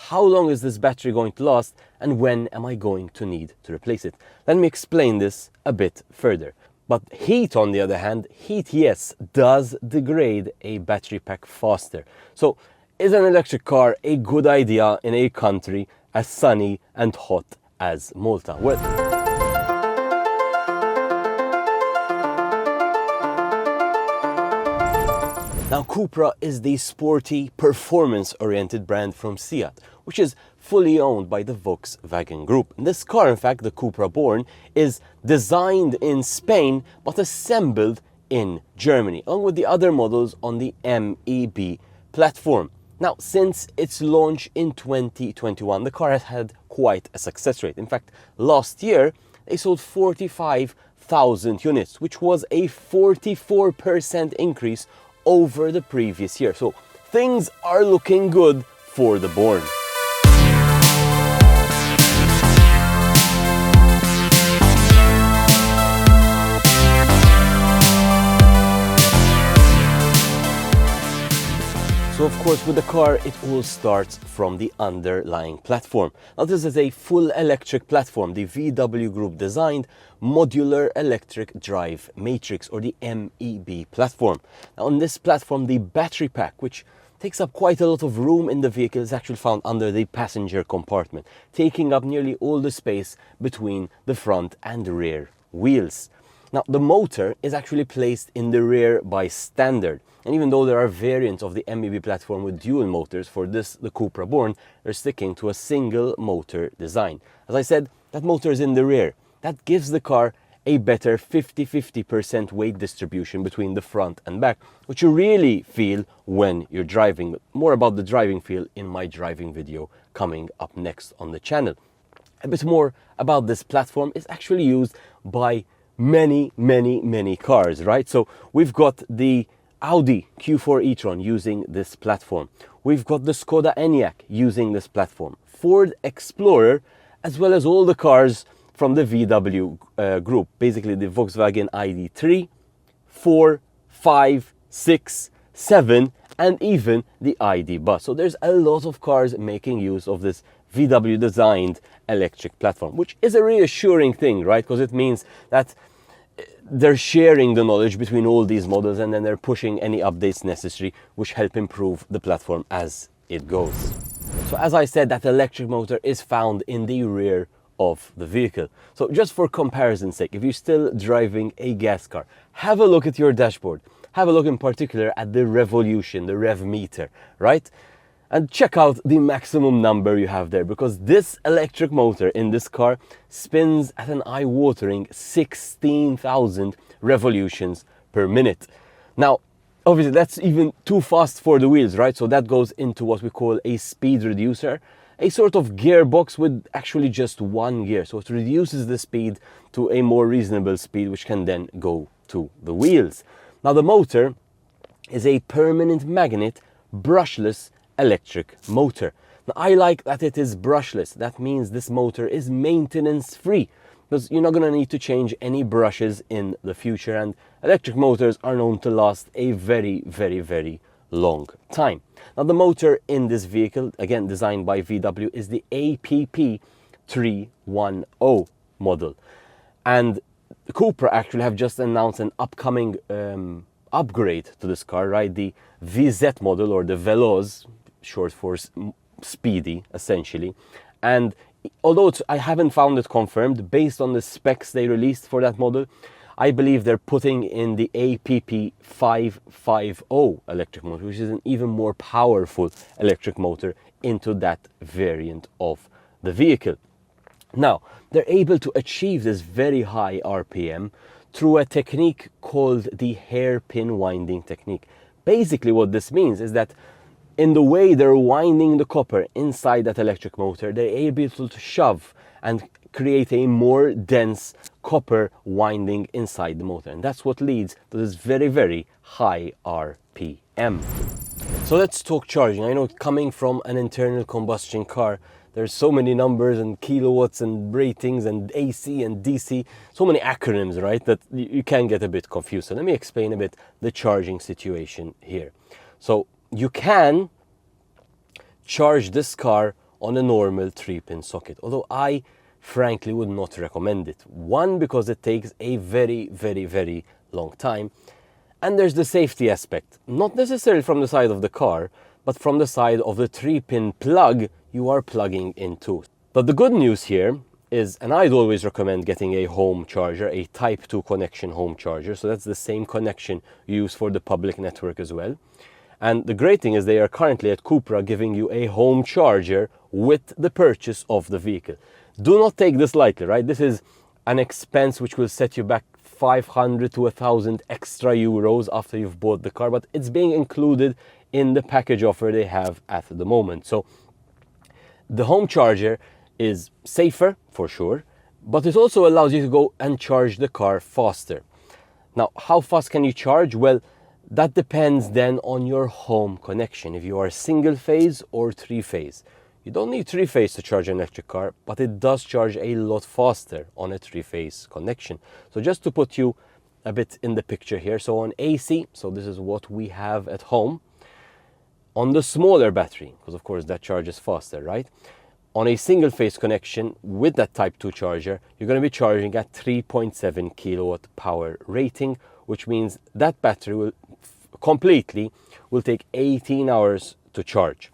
how long is this battery going to last, and when am I going to need to replace it? Let me explain this a bit further. But heat, on the other hand, heat, yes, does degrade a battery pack faster. So is an electric car a good idea in a country as sunny and hot as Malta? Well, now, Cupra is the sporty, performance-oriented brand from Seat, which is fully owned by the Volkswagen Group. This car, in fact, the Cupra Born, is designed in Spain but assembled in Germany, along with the other models on the MEB platform. Now, since its launch in 2021, the car has had quite a success rate. In fact, last year, they sold 45,000 units, which was a 44% increase over the previous year. So things are looking good for the Born. So of course, with the car, it all starts from the underlying platform. Now, this is a full electric platform, the VW Group designed modular electric drive matrix, or the MEB platform. Now, on this platform, the battery pack, which takes up quite a lot of room in the vehicle, is actually found under the passenger compartment, taking up nearly all the space between the front and rear wheels. Now, the motor is actually placed in the rear by standard. And even though there are variants of the MEB platform with dual motors, for this, the Cupra Born, they're sticking to a single motor design. As I said, that motor is in the rear. That gives the car a better 50-50% weight distribution between the front and back, which you really feel when you're driving. But more about the driving feel in my driving video coming up next on the channel. A bit more about this platform is actually used by many cars, right? So we've got the Audi Q4 e-tron using this platform. We've got the Skoda Enyaq using this platform. Ford Explorer, as well as all the cars from the VW group, basically the Volkswagen ID3, 4, 5, 6, 7, and even the ID Bus. So there's a lot of cars making use of this VW designed electric platform, which is a reassuring thing, right? Because it means that they're sharing the knowledge between all these models, and then they're pushing any updates necessary which help improve the platform as it goes. So as I said, that electric motor is found in the rear of the vehicle. So just for comparison's sake, if you're still driving a gas car, have a look at your dashboard. Have a look in particular at the revolution, the rev meter, right? And check out the maximum number you have there, because this electric motor in this car spins at an eye-watering 16,000 revolutions per minute. Now, obviously, that's even too fast for the wheels, right? So that goes into what we call a speed reducer, a sort of gearbox with actually just one gear. So it reduces the speed to a more reasonable speed, which can then go to the wheels. Now, the motor is a permanent magnet, brushless electric motor. Now, I like that it is brushless. That means this motor is maintenance free, because you're not going to need to change any brushes in the future, and electric motors are known to last a very long time. Now, the motor in this vehicle, again designed by VW, is the APP 310 model, and Cupra actually have just announced an upcoming upgrade to this car, right? The VZ model, or the Veloz, short for speedy, essentially. And although I haven't found it confirmed, based on the specs they released for that model, I believe they're putting in the APP 550 electric motor, which is an even more powerful electric motor, into that variant of the vehicle. Now, they're able to achieve this very high RPM through a technique called the hairpin winding technique. Basically, what this means is that in the way they're winding the copper inside that electric motor, they're able to shove and create a more dense copper winding inside the motor. And that's what leads to this very high RPM. So let's talk charging. I know, coming from an internal combustion car, there's so many numbers and kilowatts and ratings and AC and DC, so many acronyms, right, that you can get a bit confused. So let me explain a bit the charging situation here. So you can charge this car on a normal 3-pin socket, although I frankly would not recommend it. One, because it takes a very long time, and there's the safety aspect, not necessarily from the side of the car, but from the side of the 3-pin plug you are plugging into. But the good news here is, and I'd always recommend getting a home charger, a Type 2 connection home charger, so that's the same connection you use for the public network as well. And the great thing is they are currently at Cupra giving you a home charger with the purchase of the vehicle. Do not take this lightly, right? This is an expense which will set you back 500 to 1,000 extra euros after you've bought the car, but it's being included in the package offer they have at the moment. So the home charger is safer for sure, but it also allows you to go and charge the car faster. Now, how fast can you charge? Well, that depends then on your home connection, if you are single phase or 3-phase. You don't need 3-phase to charge an electric car, but it does charge a lot faster on a 3-phase connection. So just to put you a bit in the picture here, so on AC, so this is what we have at home, on the smaller battery, because of course that charges faster, right? On a single phase connection with that Type 2 charger, you're going to be charging at 3.7 kilowatt power rating, which means that battery will take 18 hours to charge.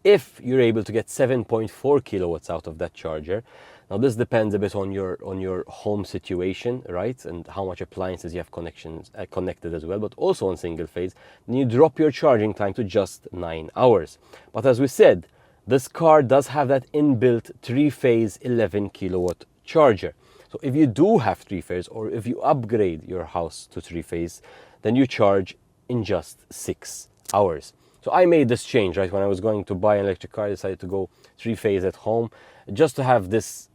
If you're able to get 7.4 kilowatts out of that charger, now this depends a bit on your home situation, right, and how much appliances you have connected as well, but also on single phase, then you drop your charging time to just 9 hours. But as we said, this car does have that inbuilt 3-phase 11 kilowatt charger. So if you do have 3-phase, or if you upgrade your house to 3-phase, then you charge in just 6 hours. So I made this change, right? When I was going to buy an electric car, I decided to go 3-phase at home, just to have this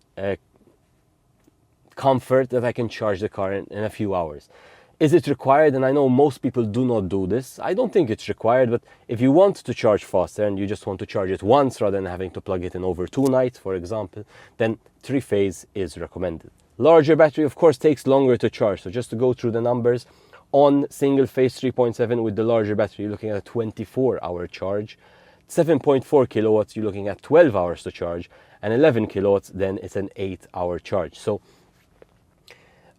comfort that I can charge the car in a few hours. Is it required? And I know most people do not do this. I don't think it's required, but if you want to charge faster and you just want to charge it once rather than having to plug it in over 2 nights, for example, then 3-phase is recommended. Larger battery, of course, takes longer to charge. So just to go through the numbers, on single phase 3.7 with the larger battery, you're looking at a 24-hour charge. 7.4 kilowatts, you're looking at 12 hours to charge. And 11 kilowatts, then it's an 8-hour charge. So,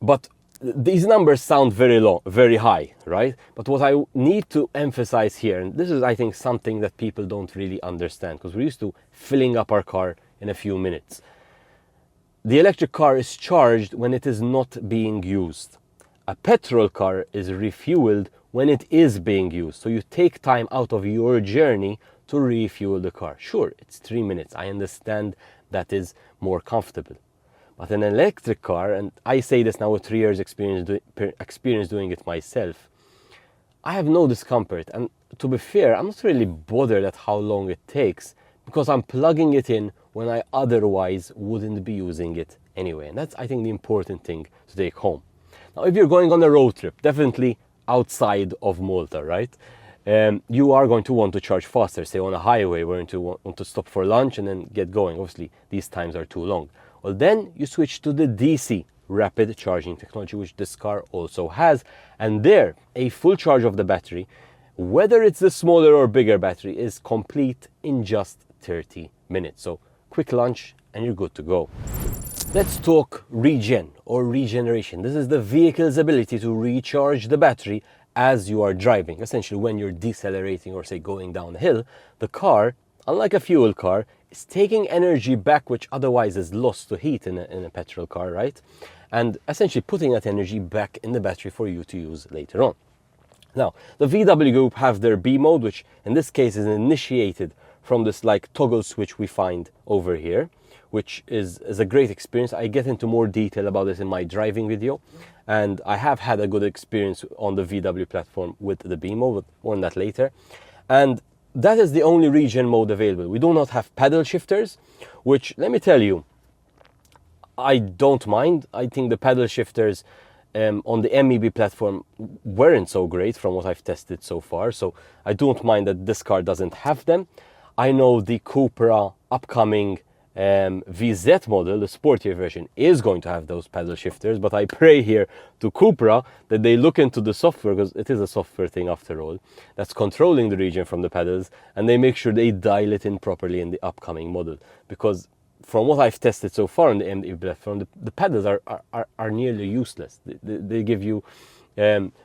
but these numbers sound very low, very high, right? But what I need to emphasize here, and this is, I think, something that people don't really understand, because we're used to filling up our car in a few minutes. The electric car is charged when it is not being used. A petrol car is refueled when it is being used. So you take time out of your journey to refuel the car. Sure, it's 3 minutes. I understand that is more comfortable. But an electric car, and I say this now with 3 years experience doing it myself, I have no discomfort. And to be fair, I'm not really bothered at how long it takes, because I'm plugging it in when I otherwise wouldn't be using it anyway. And that's, I think, the important thing to take home. Now, if you're going on a road trip, definitely outside of Malta, right? You are going to want to charge faster, say on a highway where you want to stop for lunch and then get going. Obviously, these times are too long. Well, then you switch to the DC rapid charging technology, which this car also has. And there, a full charge of the battery, whether it's the smaller or bigger battery, is complete in just 30 minutes. So quick lunch and you're good to go. Let's talk regen or regeneration. This is the vehicle's ability to recharge the battery as you are driving. Essentially, when you're decelerating or say going down a hill, the car, unlike a fuel car, is taking energy back which otherwise is lost to heat in a petrol car, right? And essentially putting that energy back in the battery for you to use later on. Now, the VW Group have their B mode, which in this case is initiated from this like toggle switch we find over here, which is a great experience. I get into more detail about this in my driving video, and I have had a good experience on the VW platform with the B mode, but more on that later. And that is the only regen mode available. We do not have paddle shifters, which, let me tell you, I don't mind. I think the paddle shifters on the MEB platform weren't so great from what I've tested so far, so I don't mind that this car doesn't have them. I know the Cupra upcoming VZ model, the sportier version, is going to have those pedal shifters, but I pray here to Cupra that they look into the software, because it is a software thing after all, that's controlling the Regen from the pedals, and they make sure they dial it in properly in the upcoming model. Because from what I've tested so far on the MD platform, the pedals are nearly useless. They give you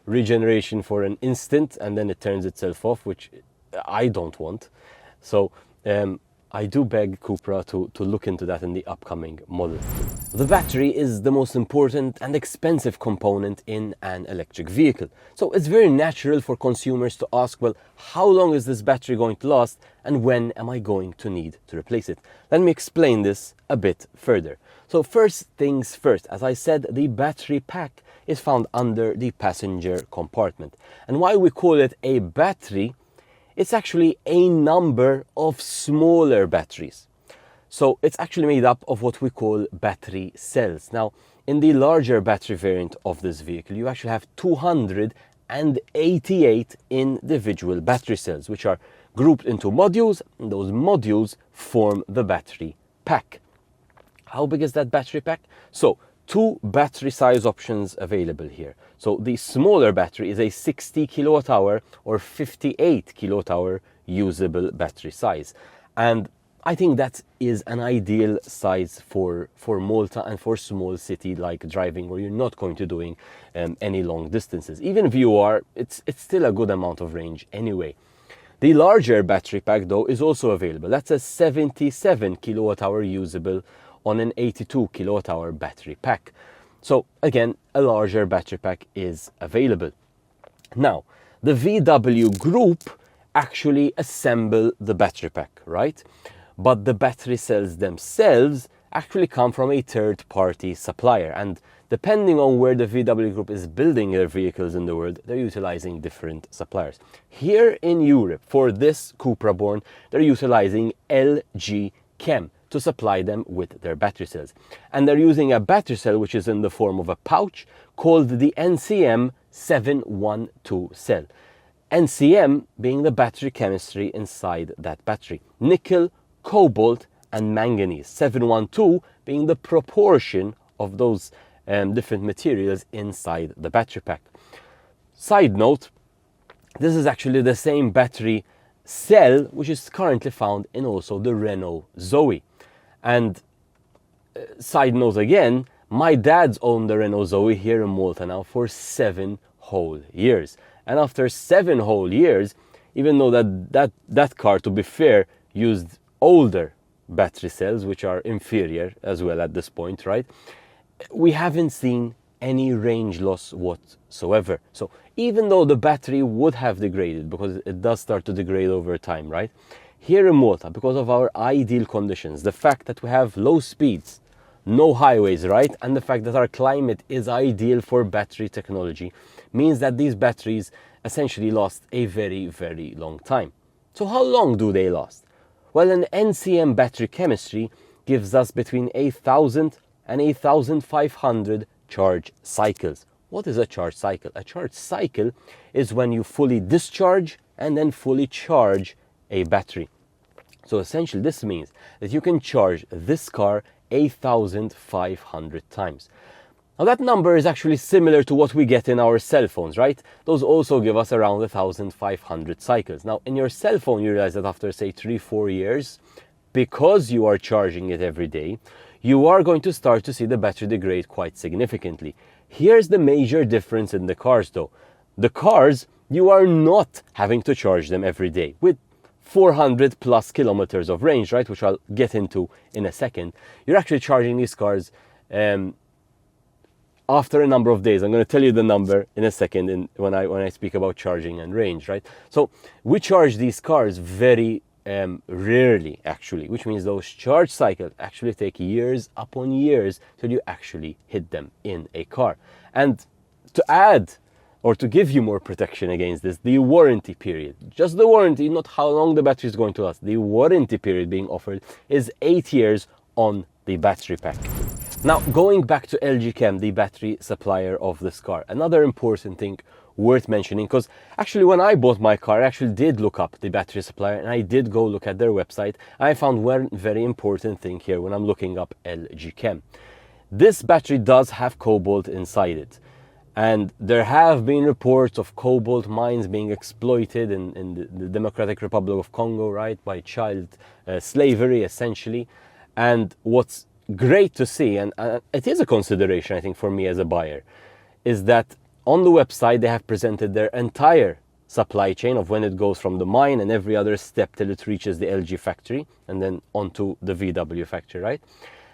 regeneration for an instant and then it turns itself off, which I don't want. So I do beg Cupra to look into that in the upcoming model. The battery is the most important and expensive component in an electric vehicle. So it's very natural for consumers to ask, well, how long is this battery going to last and when am I going to need to replace it? Let me explain this a bit further. So first things first, as I said, the battery pack is found under the passenger compartment. And why we call it a battery, it's actually a number of smaller batteries. So it's actually made up of what we call battery cells. Now, in the larger battery variant of this vehicle, you actually have 288 individual battery cells, which are grouped into modules, and those modules form the battery pack. How big is that battery pack? So, two battery size options available here. So the smaller battery is a 60 kilowatt hour or 58 kilowatt hour usable battery size. And I think that is an ideal size for Malta and for small city like driving, where you're not going to doing any long distances. Even if you are, it's still a good amount of range anyway. The larger battery pack though is also available. That's a 77 kilowatt hour usable on an 82 kilowatt hour battery pack. So again, a larger battery pack is available. Now, the VW group actually assemble the battery pack, right? But the battery cells themselves actually come from a third-party supplier, and depending on where the VW group is building their vehicles in the world, they're utilizing different suppliers. Here in Europe, for this Cupra Born, they're utilizing LG Chem to supply them with their battery cells. And they're using a battery cell which is in the form of a pouch called the NCM 712 cell. NCM being the battery chemistry inside that battery. Nickel, cobalt and manganese. 712 being the proportion of those different materials inside the battery pack. Side note, this is actually the same battery cell which is currently found in also the Renault Zoe. And side note again, my dad's owned the Renault Zoe here in Malta now for 7 whole years. And after 7 whole years, even though that car, to be fair, used older battery cells, which are inferior as well at this point, right? We haven't seen any range loss whatsoever. So even though the battery would have degraded, because it does start to degrade over time, right? Here in Malta, because of our ideal conditions, the fact that we have low speeds, no highways, right? And the fact that our climate is ideal for battery technology means that these batteries essentially last a very, very long time. So how long do they last? Well, an NCM battery chemistry gives us between 8,000 and 8,500 charge cycles. What is a charge cycle? A charge cycle is when you fully discharge and then fully charge a battery. So essentially this means that you can charge this car 8,500 times. Now that number is actually similar to what we get in our cell phones, right? Those also give us around 1,500 cycles. Now in your cell phone you realize that after say 3-4 years, because you are charging it every day, you are going to start to see the battery degrade quite significantly. Here's the major difference in the cars though. The cars, you are not having to charge them every day with 400 plus kilometers of range, right? Which I'll get into in a second. You're actually charging these cars after a number of days. I'm going to tell you the number in a second when I speak about charging and range, right? So we charge these cars very rarely actually, which means those charge cycles actually take years upon years till you actually hit them in a car. And to add or to give you more protection against this, the warranty period, just the warranty, not how long the battery is going to last, the warranty period being offered is 8 years on the battery pack. Now, going back to LG Chem, the battery supplier of this car, another important thing worth mentioning, because actually when I bought my car, I actually did look up the battery supplier and I did go look at their website. I found one very important thing here when I'm looking up LG Chem. This battery does have cobalt inside it. And there have been reports of cobalt mines being exploited in the Democratic Republic of Congo, right, by child slavery, essentially. And what's great to see, and it is a consideration, I think, for me as a buyer, is that on the website they have presented their entire supply chain of when it goes from the mine and every other step till it reaches the LG factory and then onto the VW factory, right?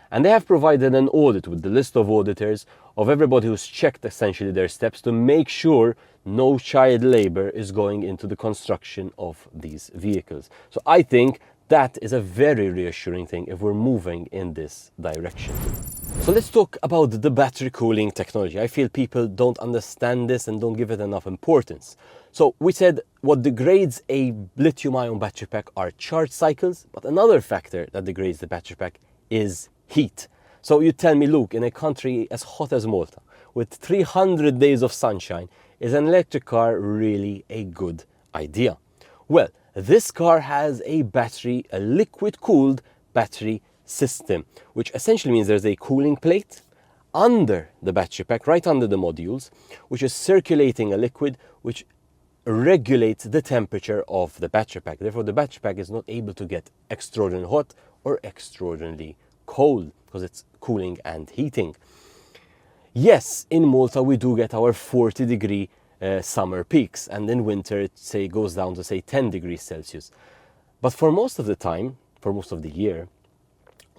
And they have provided an audit with the list of auditors of everybody who's checked essentially their steps to make sure no child labor is going into the construction of these vehicles. So I think that is a very reassuring thing if we're moving in this direction. So let's talk about the battery cooling technology. I feel people don't understand this and don't give it enough importance. So we said what degrades a lithium-ion battery pack are charge cycles, but another factor that degrades the battery pack is heat. So you tell me, Luke, in a country as hot as Malta, with 300 days of sunshine, is an electric car really a good idea? Well, this car has a liquid-cooled battery system, which essentially means there's a cooling plate under the battery pack, right under the modules, which is circulating a liquid which regulates the temperature of the battery pack. Therefore, the battery pack is not able to get extraordinarily hot or extraordinarily cold because it's cooling and heating. Yes, in Malta we do get our 40-degree summer peaks, and in winter it goes down to 10 degrees Celsius. But for most of the time, for most of the year,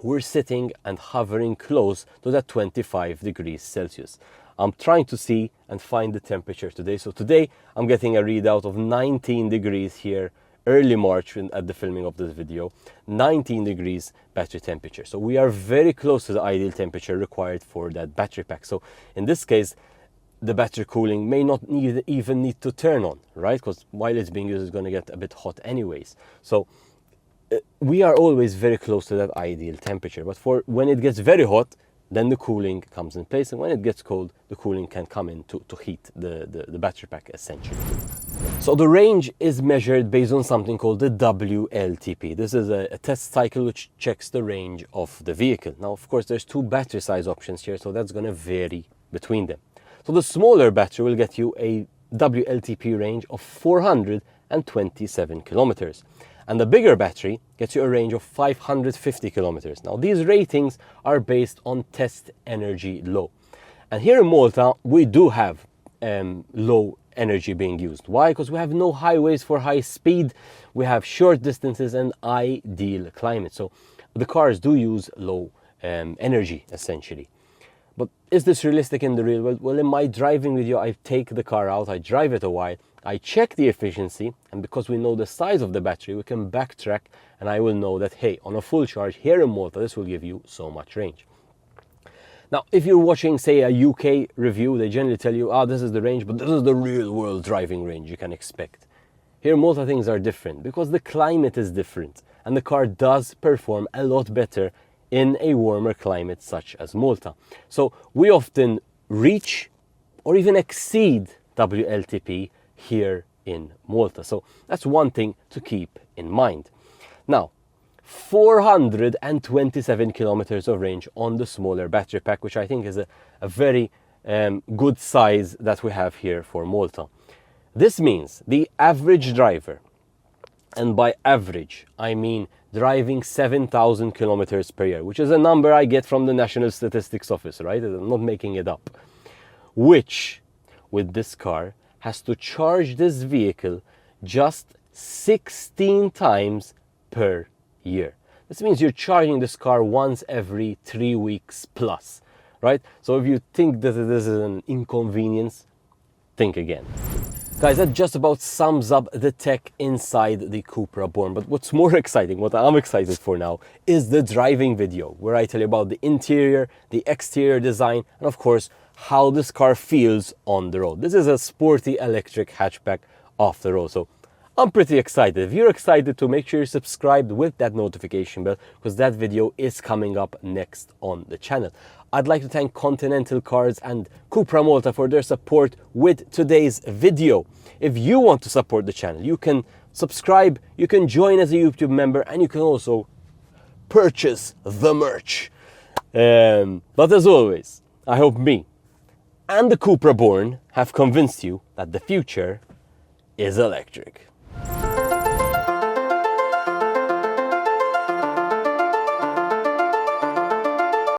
we're sitting and hovering close to that 25 degrees Celsius. I'm trying to see and find the temperature today. So today I'm getting a readout of 19 degrees here, early March at the filming of this video, 19 degrees battery temperature. So we are very close to the ideal temperature required for that battery pack. So in this case, the battery cooling may not even need to turn on, right? Because while it's being used, it's going to get a bit hot anyways. So we are always very close to that ideal temperature. But for when it gets very hot, then the cooling comes in place. And when it gets cold, the cooling can come in to heat the battery pack, essentially. So the range is measured based on something called the WLTP. This is a test cycle which checks the range of the vehicle. Now, of course, there's two battery size options here, so that's going to vary between them. So the smaller battery will get you a WLTP range of 427 kilometers. And the bigger battery gets you a range of 550 kilometers. Now, these ratings are based on test energy low. And here in Malta, we do have low energy being used. Why? Because we have no highways for high speed. We have short distances and ideal climate. So the cars do use low energy, essentially. But is this realistic in the real world? Well, in my driving video, I take the car out, I drive it a while, I check the efficiency, and because we know the size of the battery, we can backtrack, and I will know that, hey, on a full charge here in Malta, this will give you so much range. Now, if you're watching, say, a UK review, they generally tell you, this is the range, but this is the real world driving range you can expect. Here in Malta, things are different because the climate is different, and the car does perform a lot better in a warmer climate such as Malta. So we often reach or even exceed WLTP here in Malta. So that's one thing to keep in mind. Now, 427 kilometers of range on the smaller battery pack, which I think is a very good size that we have here for Malta. This means the average driver, and by average I mean driving 7,000 kilometers per year, which is a number I get from the National Statistics Office, right? I'm not making it up. Which, with this car, has to charge this vehicle just 16 times per year. This means you're charging this car once every 3 weeks plus, right? So if you think that this is an inconvenience, think again. Guys, that just about sums up the tech inside the Cupra Born. But what's more exciting, what I'm excited for now, is the driving video, where I tell you about the interior, the exterior design, and of course, how this car feels on the road. This is a sporty electric hatchback off the road. So I'm pretty excited. If you're excited too, make sure you're subscribed with that notification bell, because that video is coming up next on the channel. I'd like to thank Continental Cars and Cupra Malta for their support with today's video. If you want to support the channel, you can subscribe, you can join as a YouTube member, and you can also purchase the merch. But as always, I hope me and the Cupra Born have convinced you that the future is electric.